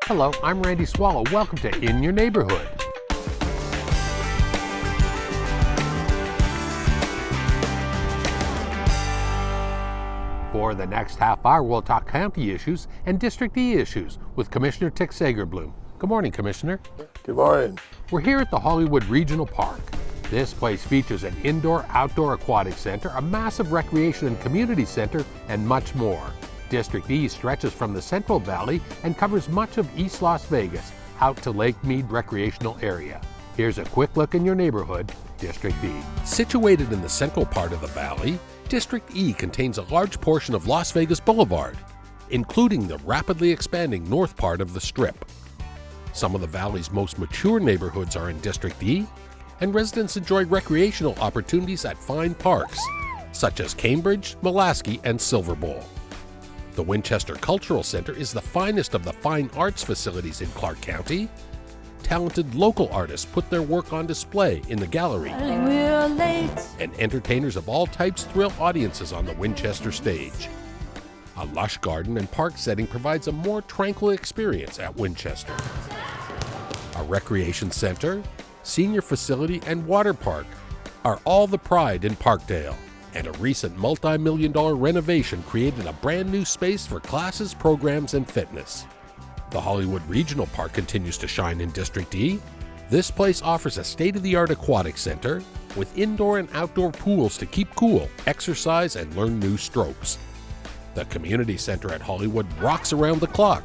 Hello, I'm Randy Swallow. Welcome to In Your Neighborhood. For the next half hour, we'll talk county issues and District E issues with Commissioner Tick Segerblom. Good morning, Commissioner. Good morning. We're here at the Hollywood Regional Park. This place features an indoor-outdoor aquatic center, a massive recreation and community center, and much more. District E stretches from the Central Valley and covers much of East Las Vegas out to Lake Mead recreational area. Here's a quick look in your neighborhood, District E. Situated in the central part of the valley, District E contains a large portion of Las Vegas Boulevard, including the rapidly expanding north part of the Strip. Some of the valley's most mature neighborhoods are in District E, and residents enjoy recreational opportunities at fine parks, such as Cambridge, Mulaski, and Silver Bowl. The Winchester Cultural Center is the finest of the fine arts facilities in Clark County. Talented local artists put their work on display in the gallery, and entertainers of all types thrill audiences on the Winchester stage. A lush garden and park setting provides a more tranquil experience at Winchester. A recreation center, senior facility, and water park are all the pride in Parkdale. And a recent multi-million-dollar renovation created a brand new space for classes, programs, and fitness. The Hollywood Regional Park continues to shine in District E. This place offers a state-of-the-art aquatic center with indoor and outdoor pools to keep cool, exercise, and learn new strokes. The community center at Hollywood rocks around the clock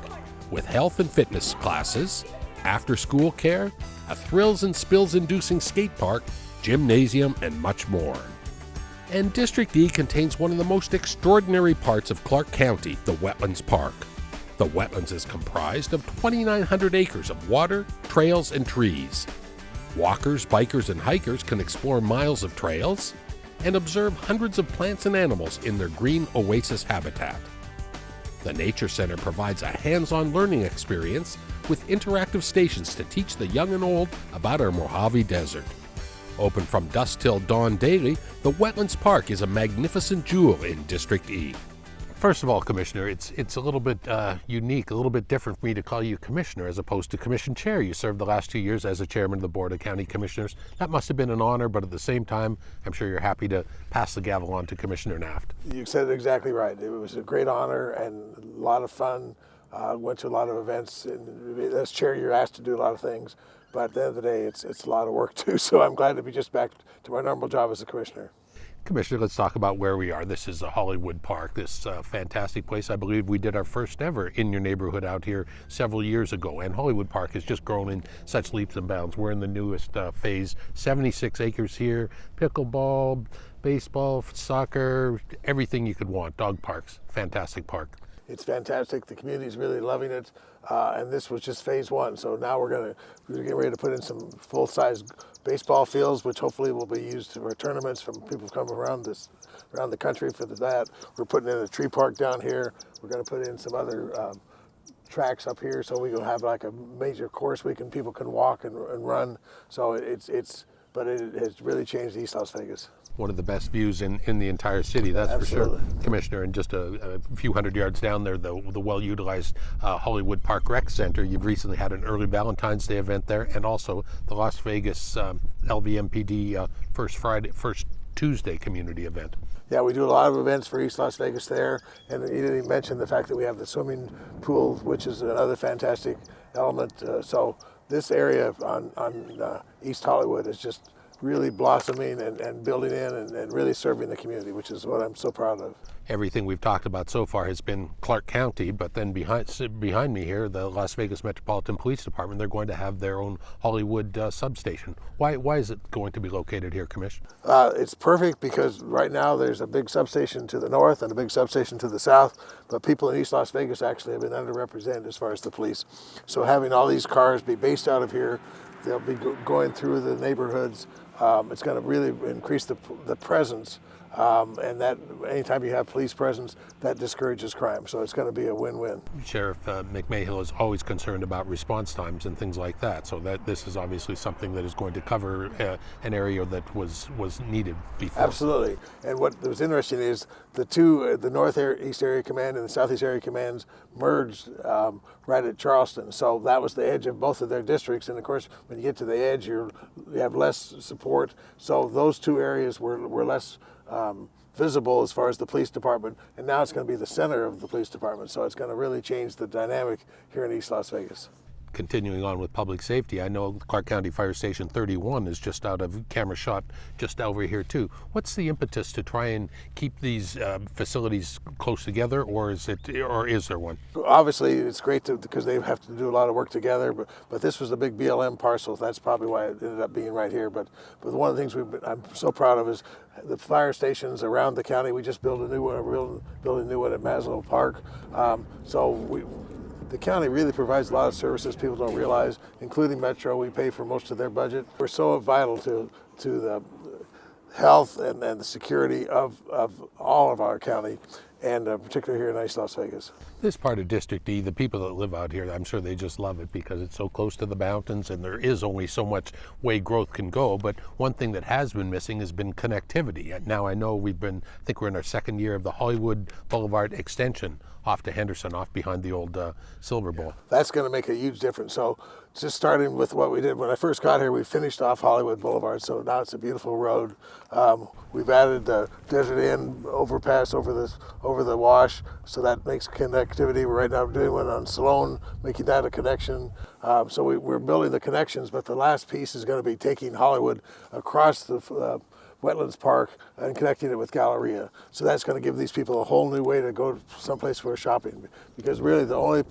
with health and fitness classes, after-school care, a thrills and spills-inducing skate park, gymnasium, and much more. And District E contains one of the most extraordinary parts of Clark County, the Wetlands Park. The wetlands is comprised of 2,900 acres of water, trails, and trees. Walkers, bikers, and hikers can explore miles of trails and observe hundreds of plants and animals in their green oasis habitat. The Nature Center provides a hands-on learning experience with interactive stations to teach the young and old about our Mojave Desert. Open from dusk till dawn daily, the Wetlands Park is a magnificent jewel in District E. First of all, Commissioner, it's a little bit unique, a little bit different for me to call you Commissioner as opposed to Commission Chair. You served the last 2 years as a Chairman of the Board of County Commissioners. That must have been an honor, but at the same time, I'm sure you're happy to pass the gavel on to Commissioner Naft. You said it exactly right. It was a great honor and a lot of fun. Went to a lot of events, and as Chair, you're asked to do a lot of things. But at the end of the day, it's a lot of work too, so I'm glad to be just back to my normal job as a commissioner. Commissioner, let's talk about where we are. This is the Hollywood Park, this fantastic place. I believe we did our first ever In Your Neighborhood out here several years ago, and Hollywood Park has just grown in such leaps and bounds. We're in the newest phase, 76 acres here, pickleball, baseball, soccer, everything you could want, dog parks, fantastic park. It's fantastic. The community's really loving it, and this was just phase one. So now we're getting ready to put in some full-size baseball fields, which hopefully will be used for tournaments from people come around the country for that. We're putting in a tree park down here. We're going to put in some other tracks up here, so we can have like a major course people can walk and run. So it has really changed East Las Vegas. One of the best views in the entire city, that's Absolutely. For sure, Commissioner. And just a few hundred yards down there, the well-utilized Hollywood Park Rec Center. You've recently had an early Valentine's Day event there, and also the Las Vegas LVMPD First Tuesday community event. Yeah, we do a lot of events for East Las Vegas there, and you didn't even mention the fact that we have the swimming pool, which is another fantastic element. So this area on East Hollywood is just really blossoming and building in and really serving the community, which is what I'm so proud of. Everything we've talked about so far has been Clark County, but then behind me here, the Las Vegas Metropolitan Police Department, they're going to have their own Hollywood substation. Why is it going to be located here, Commissioner? It's perfect because right now there's a big substation to the north and a big substation to the south, but people in East Las Vegas actually have been underrepresented as far as the police. So having all these cars be based out of here, they'll be going through the neighborhoods, It's going to really increase the presence, and that anytime you have police presence, that discourages crime. So it's going to be a win-win. Sheriff McMahill is always concerned about response times and things like that. So that this is obviously something that is going to cover an area that was needed before. Absolutely. And what was interesting is the Northeast Area Command and the Southeast Area Commands merged right at Charleston. So that was the edge of both of their districts. And of course, when you get to the edge, you have less support. So those two areas were less visible as far as the police department, and now it's going to be the center of the police department, so it's going to really change the dynamic here in East Las Vegas. Continuing on with public safety, I know Clark County Fire Station 31 is just out of camera shot just over here too. What's the impetus to try and keep these facilities close together, or is there one? Obviously, it's great because they have to do a lot of work together, but this was a big BLM parcel. That's probably why it ended up being right here. But one of the things I'm so proud of is the fire stations around the county. We just built a new one, building a new one at Maslow Park. The county really provides a lot of services people don't realize, including Metro. We pay for most of their budget. We're so vital to the health and the security of all of our county, and particularly here in East Las Vegas. This part of District E, the people that live out here, I'm sure they just love it because it's so close to the mountains and there is only so much way growth can go. But one thing that has been missing has been connectivity. And now I know I think we're in our second year of the Hollywood Boulevard extension off to Henderson, off behind the old Silver Bowl. That's going to make a huge difference. So just starting with what we did when I first got here, we finished off Hollywood Boulevard, so now it's a beautiful road. We've added the Desert Inn overpass over the wash, so that makes connectivity. We're right now doing one on Sloan, making that a connection. So we're building the connections, but the last piece is going to be taking Hollywood across the Wetlands Park and connecting it with Galleria. So that's going to give these people a whole new way to go someplace for shopping, because really the only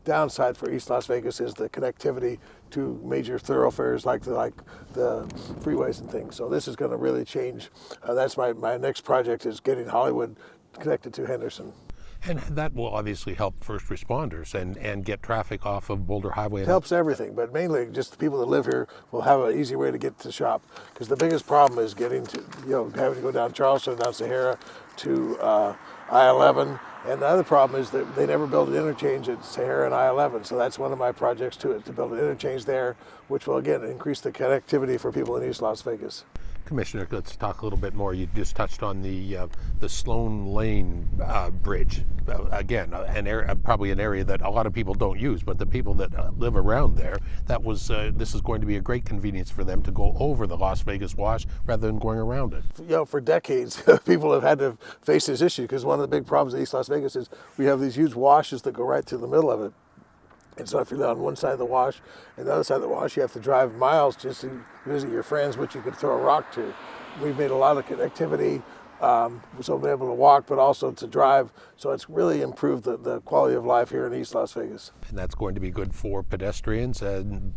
downside for East Las Vegas is the connectivity to major thoroughfares like the freeways and things. So this is going to really change. That's my next project, is getting Hollywood connected to Henderson. And that will obviously help first responders and get traffic off of Boulder Highway. It helps everything, but mainly just the people that live here will have an easy way to get to shop. Because the biggest problem is getting to, having to go down Charleston, down Sahara to I-11. And the other problem is that they never built an interchange at Sahara and I-11. So that's one of my projects too, is to build an interchange there, which will again increase the connectivity for people in East Las Vegas. Commissioner, let's talk a little bit more. You just touched on the Sloan Lane bridge. Again, probably an area that a lot of people don't use, but the people that live around there, this is going to be a great convenience for them to go over the Las Vegas Wash rather than going around it. For decades, people have had to face this issue, because one of the big problems in East Las Vegas is we have these huge washes that go right through the middle of it. And so if you're on one side of the wash and the other side of the wash, you have to drive miles just to visit your friends, which you could throw a rock to. We've made a lot of connectivity, so we're able to walk, but also to drive. So it's really improved the quality of life here in East Las Vegas. And that's going to be good for pedestrians and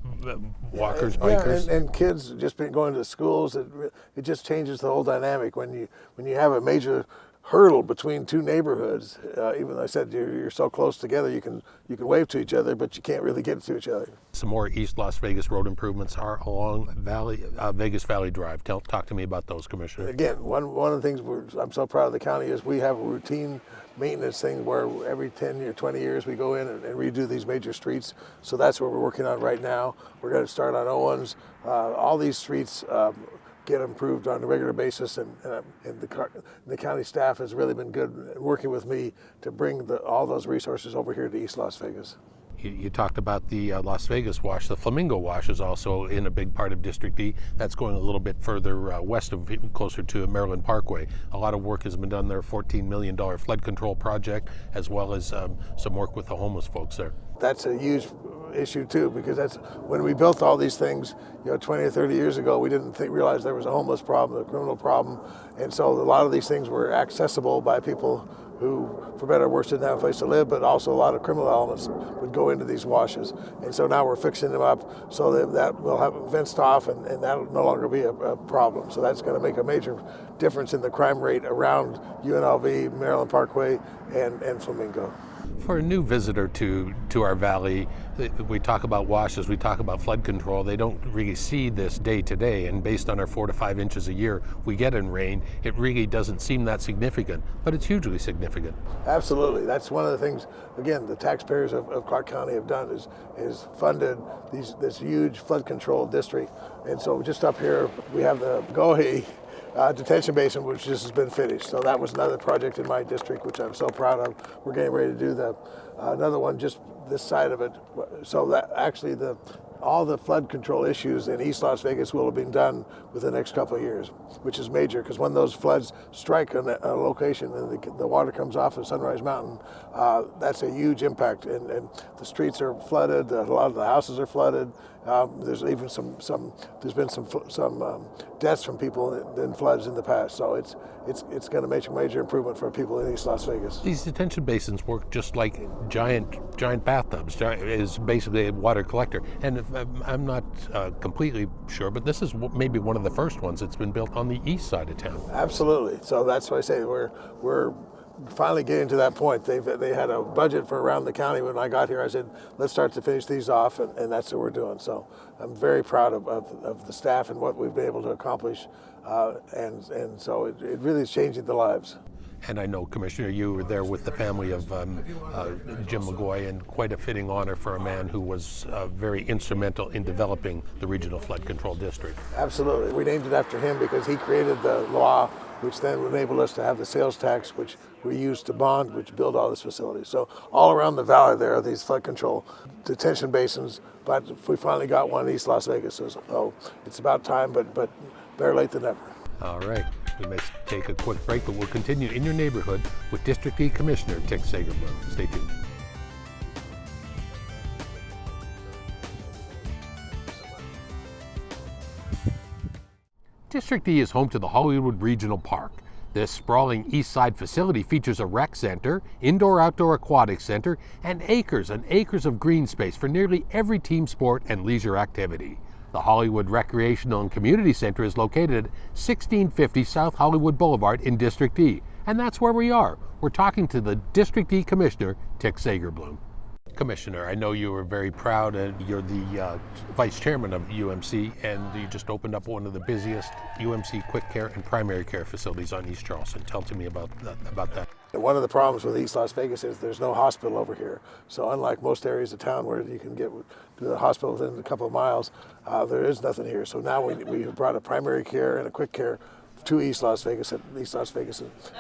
walkers, bikers. And kids just going to schools. It just changes the whole dynamic when you have a major hurdle between two neighborhoods. Even though I said you're so close together, you can wave to each other, but you can't really get to each other. Some more East Las Vegas road improvements are along Vegas Valley Drive. Talk to me about those, Commissioner. Again, one of the things I'm so proud of the county is we have a routine maintenance thing where every 10 or 20 years we go in and redo these major streets. So that's what we're working on right now. We're going to start on Owens. All these streets get improved on a regular basis, and the county staff has really been good working with me to bring all those resources over here to East Las Vegas. You talked about the Las Vegas Wash. The Flamingo Wash is also in a big part of District E. That's going a little bit further west of, closer to Maryland Parkway. A lot of work has been done there, $14 million flood control project, as well as some work with the homeless folks there. That's a huge issue too, because that's when we built all these things 20 or 30 years ago. We didn't realize there was a homeless problem, a criminal problem, and so a lot of these things were accessible by people who, for better or worse, didn't have a place to live, but also a lot of criminal elements would go into these washes. And so now we're fixing them up so that we'll have them fenced off, and that'll no longer be a problem. So that's going to make a major difference in the crime rate around UNLV, Maryland Parkway, and Flamingo. For a new visitor to our valley, we talk about washes, we talk about flood control. They don't really see this day to day, and based on our 4 to 5 inches a year we get in rain, it really doesn't seem that significant, but it's hugely significant. Absolutely. That's one of the things, again, the taxpayers of Clark County have done is funded this huge flood control district. And so just up here, we have the Gohee detention basin, which just has been finished. So that was another project in my district, which I'm so proud of. We're getting ready to do another one just this side of it. So that actually all the flood control issues in East Las Vegas will have been done within the next couple of years, which is major, because when those floods strike a location and the water comes off of Sunrise Mountain, that's a huge impact. And the streets are flooded, a lot of the houses are flooded. There's even there's been some deaths from people in floods in the past. So it's going to make a major improvement for people in East Las Vegas. These detention basins work just like giant bathtubs. Is basically a water collector. And I'm not completely sure, but this is maybe one of the first ones that's been built on the east side of town. Absolutely. So that's why I say we're finally getting to that point. They had a budget for around the county. When I got here, I said, let's start to finish these off, and that's what we're doing. So I'm very proud of the staff and what we've been able to accomplish, and so it really is changing the lives. And I know, Commissioner, you were there with the family of Jim McGoy, and quite a fitting honor for a man who was very instrumental in developing the Regional Flood Control District. Absolutely. We named it after him because he created the law, which then enabled us to have the sales tax, which we used to bond, which build all these facilities. So all around the valley there are these flood control detention basins, but we finally got one in East Las Vegas. So it's about time, but better late than never. All right. We may take a quick break, but we'll continue in your neighborhood with District E Commissioner Tick Segerblom. Stay tuned. District E is home to the Hollywood Regional Park. This sprawling east side facility features a rec center, indoor-outdoor aquatic center, and acres of green space for nearly every team sport and leisure activity. The Hollywood Recreational and Community Center is located at 1650 South Hollywood Boulevard in District E, and that's where we are. We're talking to the District E Commissioner, Tick Segerblom. Commissioner, I know you were very proud, and you're the Vice Chairman of UMC, and you just opened up one of the busiest UMC quick care and primary care facilities on East Charleston. Tell to me about that. One of the problems with East Las Vegas is there's no hospital over here. So unlike most areas of town where you can get to the hospital within a couple of miles, there is nothing here. So now we have brought a primary care and a quick care to East Las Vegas, and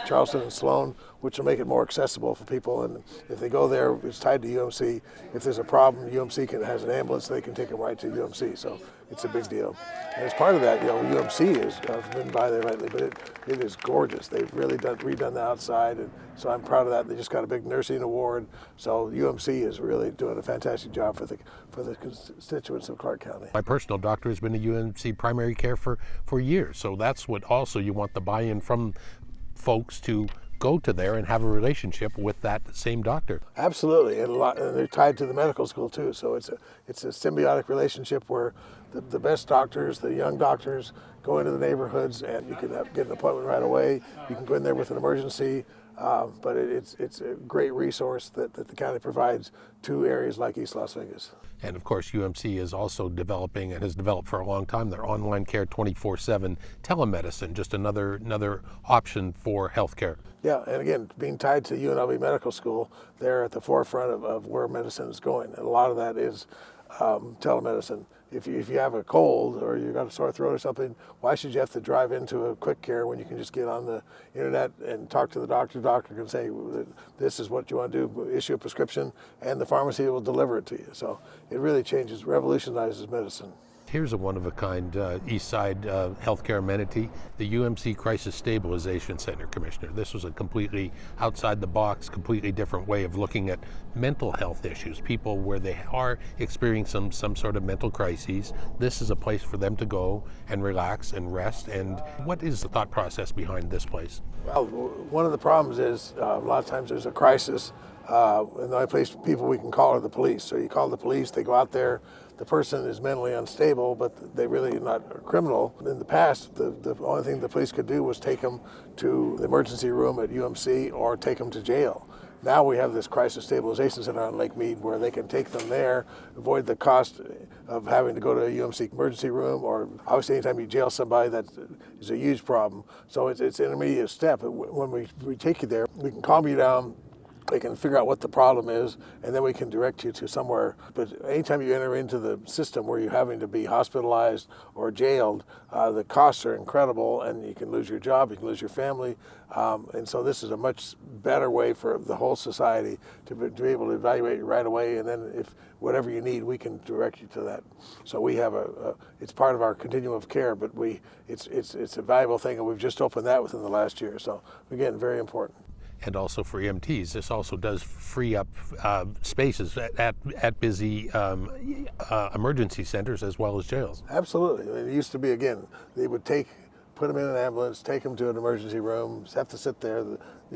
Charleston and Sloan, which will make it more accessible for people. And if they go there, it's tied to UMC. If there's a problem, UMC has an ambulance, they can take them right to UMC. So it's a big deal. And as part of that, UMC has been by there lately, but it is gorgeous. They've really redone the outside, and so I'm proud of that. They just got a big nursing award. So UMC is really doing a fantastic job for the constituents of Clark County. My personal doctor has been a UMC primary care for years, so that's what also you want the buy-in from folks to go to there and have a relationship with that same doctor. Absolutely, and they're tied to the medical school too. So it's a symbiotic relationship where the best doctors, the young doctors, go into the neighborhoods, and you can get an appointment right away. You can go in there with an emergency, but it's a great resource that the county provides to areas like East Las Vegas. And of course, UMC is also developing, and has developed for a long time, their online care 24/7 telemedicine, just another option for healthcare. Yeah, and again, being tied to UNLV Medical School, they're at the forefront of where medicine is going, and a lot of that is telemedicine. If you have a cold or you got a sore throat or something, why should you have to drive into a quick care when you can just get on the internet and talk to the doctor? The doctor can say, this is what you want to do, issue a prescription, and the pharmacy will deliver it to you. So it really revolutionizes medicine. Here's a one-of-a-kind East Side healthcare amenity, the UMC Crisis Stabilization Center, Commissioner. This was a completely outside-the-box, completely different way of looking at mental health issues, people where they are experiencing some sort of mental crises. This is a place for them to go and relax and rest. And what is the thought process behind this place? Well, one of the problems is a lot of times there's a crisis, and the only place people we can call are the police. So you call the police, they go out there. The person is mentally unstable, but they really are not a criminal. In the past, the only thing the police could do was take them to the emergency room at UMC or take them to jail. Now we have this Crisis Stabilization Center on Lake Mead where they can take them there, avoid the cost of having to go to a UMC emergency room, or obviously anytime you jail somebody, that is a huge problem. So it's an intermediate step. When we take you there, we can calm you down. They can figure out what the problem is, and then we can direct you to somewhere. But anytime you enter into the system where you're having to be hospitalized or jailed, the costs are incredible, and you can lose your job, you can lose your family. And so this is a much better way for the whole society to be able to evaluate you right away, and then if whatever you need, we can direct you to that. So we have it's part of our continuum of care, but it's a valuable thing, and we've just opened that within the last year. So again, very important. And also for EMTs, this also does free up spaces at busy emergency centers as well as jails. Absolutely. It used to be, again, they would put them in an ambulance, take them to an emergency room, have to sit there,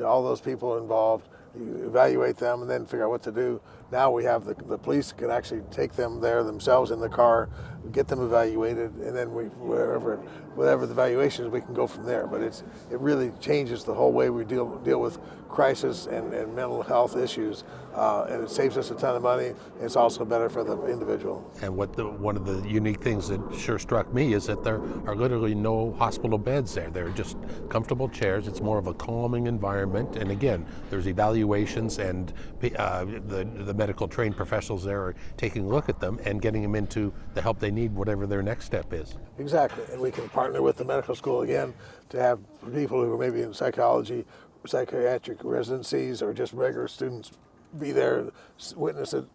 all those people involved, you evaluate them and then figure out what to do. Now we have the police can actually take them there themselves in the car, get them evaluated, and then whatever the evaluation is, we can go from there. But it really changes the whole way we deal with crisis and mental health issues, and it saves us a ton of money. And it's also better for the individual. And one of the unique things that sure struck me is that there are literally no hospital beds there. They're just comfortable chairs. It's more of a calming environment. And again, there's evaluations, and the medical trained professionals there are taking a look at them and getting them into the help they need, whatever their next step is. Exactly. And we can partner with the medical school again to have people who are maybe in psychology, psychiatric residencies, or just regular students be there, witness it,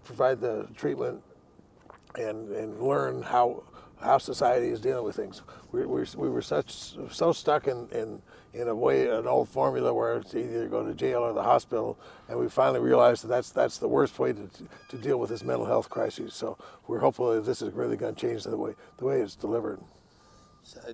provide the treatment, and learn how society is dealing with things. We were so stuck in a way, an old formula where it's either go to jail or the hospital, and we finally realized that that's the worst way to deal with this mental health crisis. So we're hopeful that this is really going to change the way it's delivered.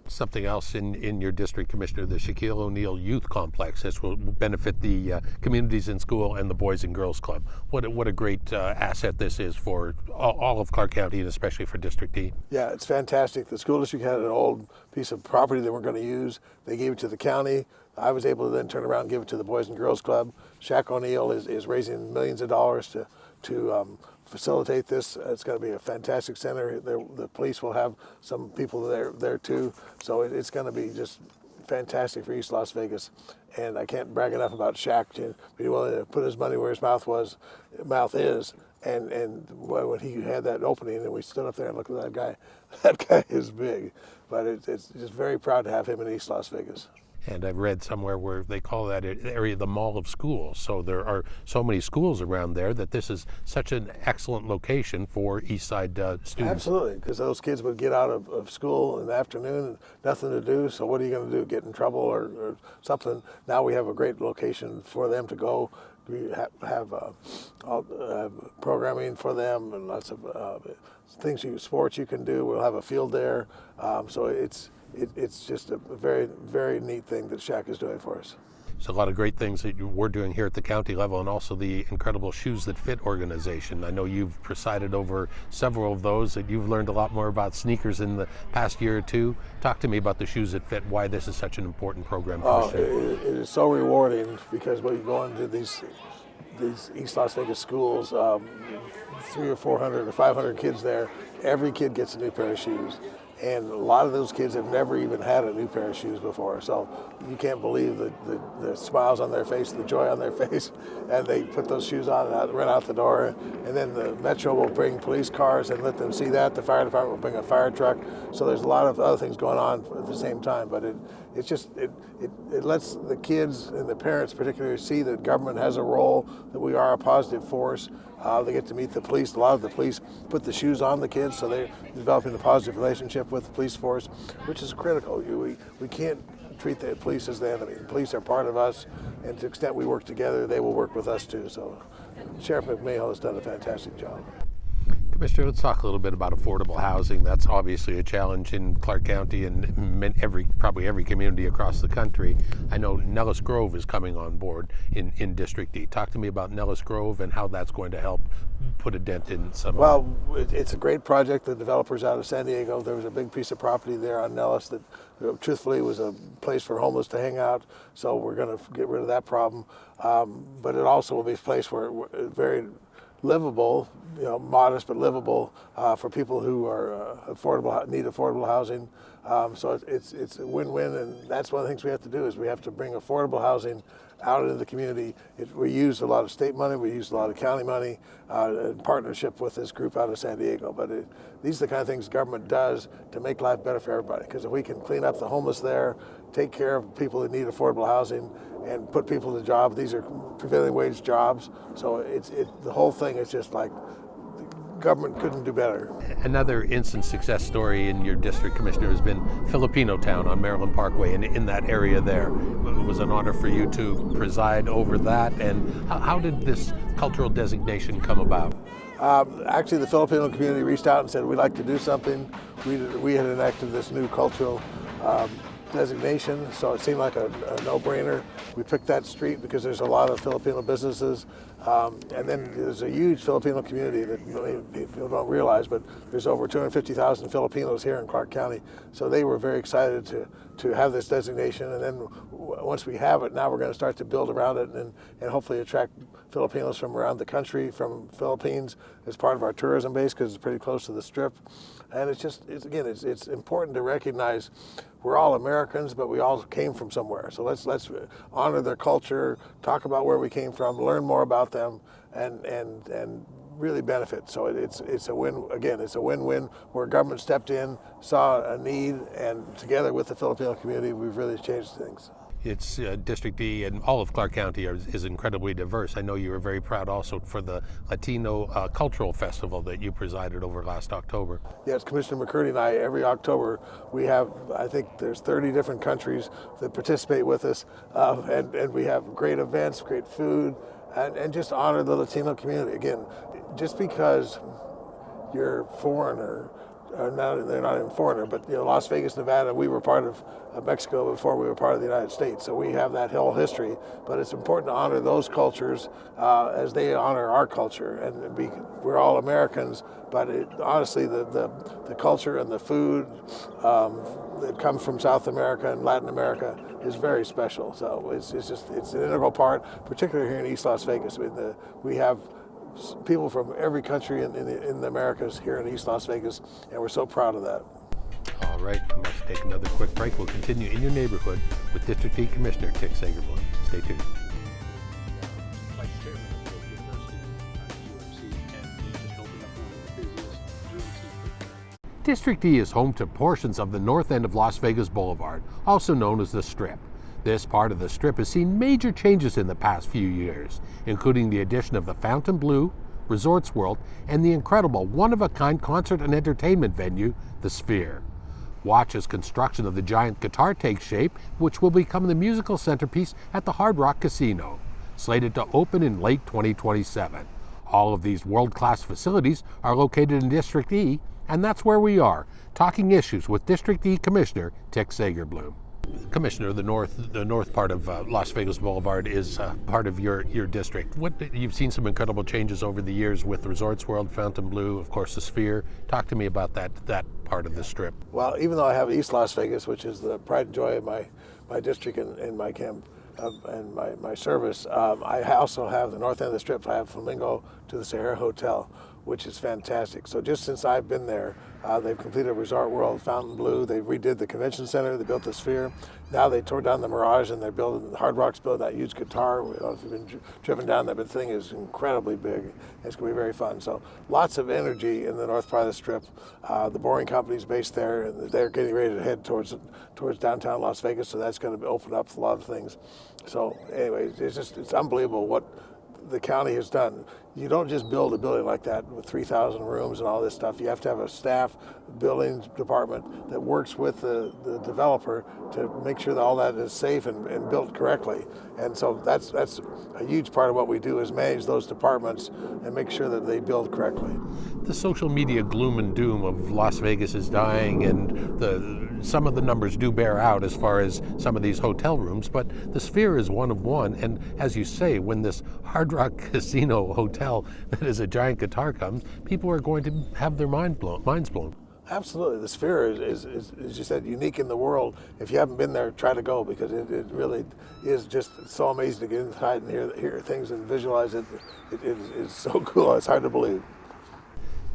Something else in your district, Commissioner, the Shaquille O'Neal Youth Complex. This will benefit the communities in school and the Boys and Girls Club. What a great asset this is for all of Clark County, and especially for District E. Yeah, it's fantastic. The school district had an old piece of property they weren't going to use. They gave it to the county. I was able to then turn around and give it to the Boys and Girls Club. Shaq O'Neal is raising millions of dollars to facilitate this. It's going to be a fantastic center. The police will have some people there too. So it's going to be just fantastic for East Las Vegas. And I can't brag enough about Shaq to be willing to put his money where his mouth is. And when he had that opening and we stood up there and looked at that guy is big. But it's just very proud to have him in East Las Vegas. And I've read somewhere where they call that area the Mall of Schools. So there are so many schools around there that this is such an excellent location for East Side students. Absolutely, because those kids would get out of school in the afternoon and nothing to do. So what are you going to do, get in trouble or something? Now we have a great location for them to go. We have programming for them and lots of things, sports you can do. We'll have a field there. So it's just a very, very neat thing that Shaq is doing for us. There's a lot of great things that we're doing here at the county level, and also the incredible Shoes That Fit organization. I know you've presided over several of those, and you've learned a lot more about sneakers in the past year or two. Talk to me about the Shoes That Fit, why this is such an important program for it is so rewarding, because when you go into these East Las Vegas schools, 300 or 400 or 500 kids there, every kid gets a new pair of shoes. And a lot of those kids have never even had a new pair of shoes before. So you can't believe the smiles on their face, the joy on their face. And they put those shoes on and run out the door. And then the Metro will bring police cars and let them see that. The fire department will bring a fire truck. So there's a lot of other things going on at the same time. But it lets the kids and the parents particularly see that government has a role, that we are a positive force. They get to meet the police. A lot of the police put the shoes on the kids, so they're developing a positive relationship with the police force, which is critical. We can't treat the police as the enemy. The police are part of us, and to the extent we work together, they will work with us too. So Sheriff McMahill has done a fantastic job. Commissioner, let's talk a little bit about affordable housing. That's obviously a challenge in Clark County and probably every community across the country. I know Nellis Grove is coming on board in District D. Talk to me about Nellis Grove and how that's going to help put a dent in some Well, it's a great project. The developers out of San Diego, there was a big piece of property there on Nellis that truthfully was a place for homeless to hang out. So we're going to get rid of that problem. But it also will be a place where very livable, modest but livable for people who are need affordable housing. So it's a win-win, and that's one of the things we have to do is we have to bring affordable housing out into the community. We use a lot of state money, we use a lot of county money in partnership with this group out of San Diego. But these are the kind of things government does to make life better for everybody. Because if we can clean up the homeless there, take care of people that need affordable housing, and put people to job, these are prevailing wage jobs. So the whole thing is just like government couldn't do better. Another instant success story in your district, Commissioner, has been Filipino Town on Maryland Parkway and in that area there. It was an honor for you to preside over that. And how did this cultural designation come about? Actually, the Filipino community reached out and said, we'd like to do something. We had enacted this new cultural designation, so it seemed like a no-brainer. We picked that street because there's a lot of Filipino businesses, and then there's a huge Filipino community that people don't realize, but there's over 250,000 Filipinos here in Clark County, so they were very excited to have this designation. And then once we have it, now we're going to start to build around it and hopefully attract Filipinos from around the country, from Philippines, as part of our tourism base because it's pretty close to the Strip. And it's important to recognize we're all Americans, but we all came from somewhere. So let's honor their culture, talk about where we came from, learn more about them, and really benefit. So it's a win. Again, it's a win-win where government stepped in, saw a need, and together with the Filipino community, we've really changed things. It's District D and all of Clark County is incredibly diverse. I know you were very proud also for the Latino Cultural Festival that you presided over last October. Yes, Commissioner McCurdy and I, every October, we have, I think there's 30 different countries that participate with us, and we have great events, great food, and just honor the Latino community. Again, just because you're foreign they're not even foreigner, but Las Vegas, Nevada, we were part of Mexico before we were part of the United States, so we have that whole history. But it's important to honor those cultures as they honor our culture, and we're all Americans. But honestly, the culture and the food that comes from South America and Latin America is very special. So it's an integral part, particularly here in East Las Vegas. We have people from every country in the Americas here in East Las Vegas, and we're so proud of that. All right, we must take another quick break. We'll continue in your neighborhood with District E Commissioner Tick Segerblom. Stay tuned. Vice Chairman of the University UMC, and he just opened up one of the busiest UMC. District E is home to portions of the north end of Las Vegas Boulevard, also known as the Strip. This part of the Strip has seen major changes in the past few years, including the addition of the Fontainebleau, Resorts World, and the incredible one-of-a-kind concert and entertainment venue, the Sphere. Watch as construction of the giant guitar takes shape, which will become the musical centerpiece at the Hard Rock Casino, slated to open in late 2027. All of these world-class facilities are located in District E, and that's where we are, talking issues with District E Commissioner Tick Segerblom. Commissioner, the north part of Las Vegas Boulevard is part of your district. You've seen some incredible changes over the years with Resorts World, Fontainebleau, of course the Sphere. Talk to me about that part of the Strip. Well, even though I have East Las Vegas, which is the pride and joy of my district and my camp and my service, I also have the north end of the Strip. I have Flamingo to the Sahara Hotel, which is fantastic. So just since I've been there, they've completed Resort World, Fontainebleau, they redid the convention center, they built the Sphere. Now they tore down the Mirage and they're building, Hard Rock's building that huge guitar. If you've been driven down, that thing is incredibly big. It's gonna be very fun. So lots of energy in the north part of the Strip. The Boring Company's based there, and they're getting ready to head towards downtown Las Vegas, so that's gonna open up a lot of things. So anyway, it's unbelievable what the county has done. you don't just build a building like that with 3,000 rooms and all this stuff. You have to have a staff building department that works with the developer to make sure that all that is safe and built correctly. And so that's a huge part of what we do, is manage those departments and make sure that they build correctly. The social media gloom and doom of Las Vegas is dying, and some of the numbers do bear out as far as some of these hotel rooms, but the Sphere is one of one. And as you say, when this Hard Rock Casino hotel that is a giant guitar comes, people are going to have their minds blown. Absolutely. The Sphere is, as you said, unique in the world. If you haven't been there, try to go, because it really is just so amazing to get inside and hear things and visualize it. It is so cool. It's hard to believe.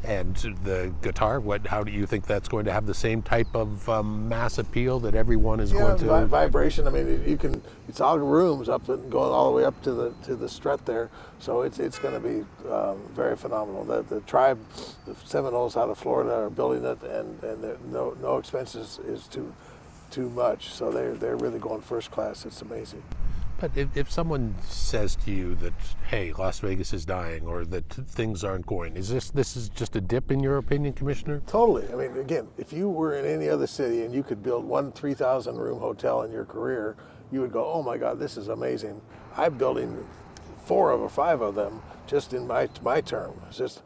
And the guitar, how do you think that's going to have the same type of mass appeal that everyone is going to? Vibration. I mean, it's all rooms up and going all the way up to the strut there. So it's going to be very phenomenal. The tribe, the Seminoles out of Florida, are building it, and no expenses is too much. So they're really going first class. It's amazing. But if someone says to you that, hey, Las Vegas is dying, or that things aren't going, this is just a dip in your opinion, Commissioner? Totally. I mean, again, if you were in any other city and you could build one 3,000 room hotel in your career, you would go, oh my God, this is amazing. I'm building 4 or 5 of them just in my term. It's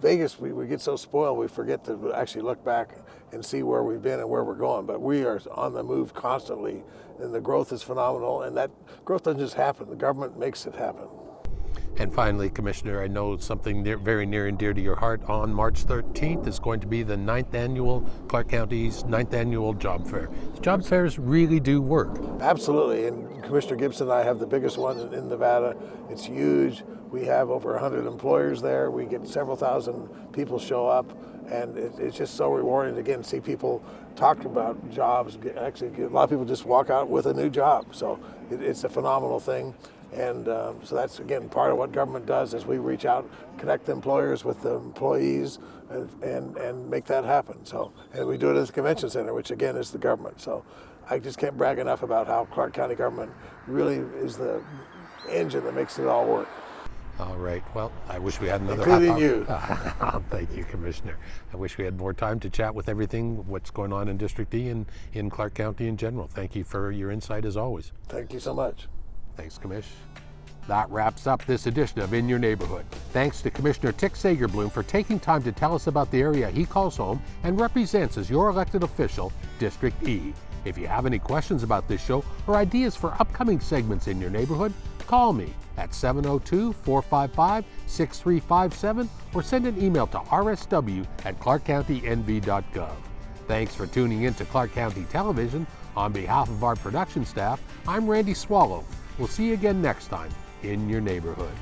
Vegas. We get so spoiled we forget to actually look back and see where we've been and where we're going. But we are on the move constantly, and the growth is phenomenal. And that growth doesn't just happen. The government makes it happen. And finally, Commissioner, I know something very near and dear to your heart. On March 13th is going to be the 9th annual Clark County's 9th annual job fair. Job fairs really do work. Absolutely, and Commissioner Gibson and I have the biggest one in Nevada. It's huge. We have over 100 employers there. We get several thousand people show up, and it's just so rewarding to again see people talk about jobs. Actually, a lot of people just walk out with a new job. So it's a phenomenal thing. And so that's, again, part of what government does, is we reach out, connect the employers with the employees, and make that happen. So, and we do it at the convention center, which again is the government. So I just can't brag enough about how Clark County government really is the engine that makes it all work. All right. Well, I wish we had another Including you. Thank you, Commissioner. I wish we had more time to chat with everything, what's going on in District E and in Clark County in general. Thank you for your insight as always. Thank you so much. Thanks, Commish. That wraps up this edition of In Your Neighborhood. Thanks to Commissioner Tick Segerblom for taking time to tell us about the area he calls home and represents as your elected official, District E. If you have any questions about this show or ideas for upcoming segments in your neighborhood, call me at 702-455-6357 or send an email to rsw@clarkcountynv.gov. Thanks for tuning in to Clark County Television. On behalf of our production staff, I'm Randy Swallow. We'll see you again next time in your neighborhood.